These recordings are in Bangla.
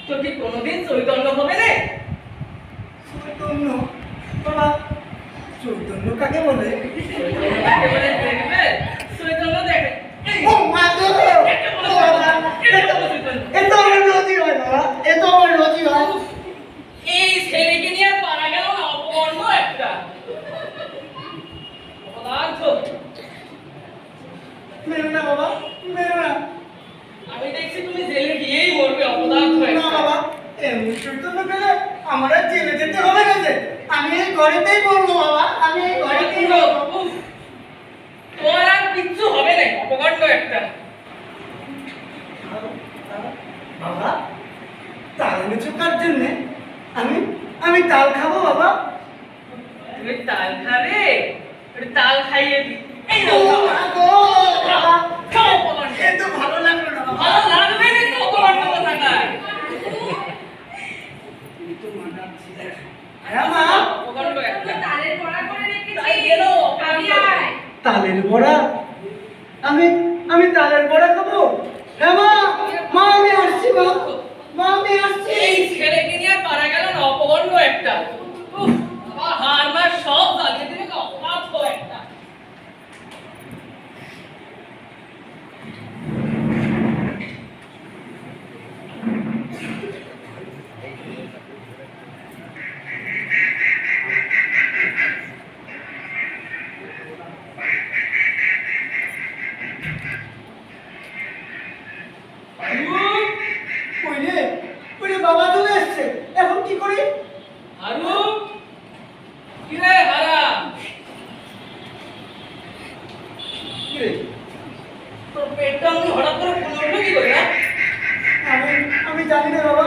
তো কি কোনোদিন চৈতন্য হবে না? চৈতন্য? বাবা, চৈতন্য কাকে বলে? কাকে বলে দেখবে? চৈতন্য দেখে। ও মা গো! এ তো আমার রোজই হয় বাবা, এ তো আমার রোজই হয়। এই ছেলেকে নিয়ে পারা গেল না, অপকর্ম একটা অপদার্থ। মেরো না বাবা, মেরো না। আমি দেখছি তুমি জেলে গিয়েই মরবে, অপদার্থ না একটা। বাবা, এমনি চৈতন্য পেলে আমার আর জেলে যেতে হবে না যে। আমি এই ঘরেতেই বলবো বাবা, আমি এই ঘরেতেই বলবো। উফ, তোমার আর কিচ্ছু হবে না, অপকর্ম একটা। বাবা, তাল এনেছো কার জন্যে? আমি আমি তাল খাবো বাবা। তুমি তাল খাবে? একটু তাল খাইয়ে দি। এই ও নাও, মা গো! বাবা, খাও অপকর্ম। এ তো ভালো লাগলো না বাবা। ভালো লাগবে না তো অপকর্ম কোথাকার। হ্যাঁ মা, অপকর্ম একটা। তালের বড়া করে রেখেছি। তাই গেল, খাবি আয়। তালের বড়া? আমি আমি তালের বড়া খাবো? হ্যাঁ মা, মা আমি আসছি মা, মা আমি আসছি। এই ছেলেকে নিয়ে পারা গেল না, অপকর্ম একটা। উফ, আমার হাড় মার সব জ্বালিয়ে দিলে, অপদার্থ একটা। ওই রে, ওই রে বাবা চলে এসছে, এখন কি করি? হারু, কি রে হারা? কি রে? তোর পেটটা আমি হঠাৎ করে ফুলে উঠলো কি করে? হ্যাঁ? আমি আমি জানি না বাবা,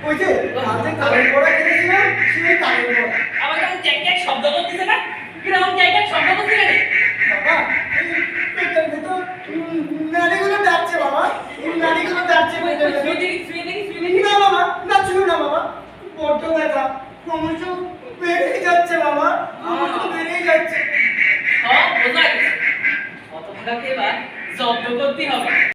ওই যে রাতে তালের বড়া খেয়েছিলাম, সেই তালের বড়া। আমার কেমন ক্যাক ক্যাক শব্দ করতেছে না? কিরকম ক্যাক ক্যাক শব্দ করতেছে রে? বাবা, এই পেটের ভেতর নাড়িগুলো ডাকছে বাবা, এই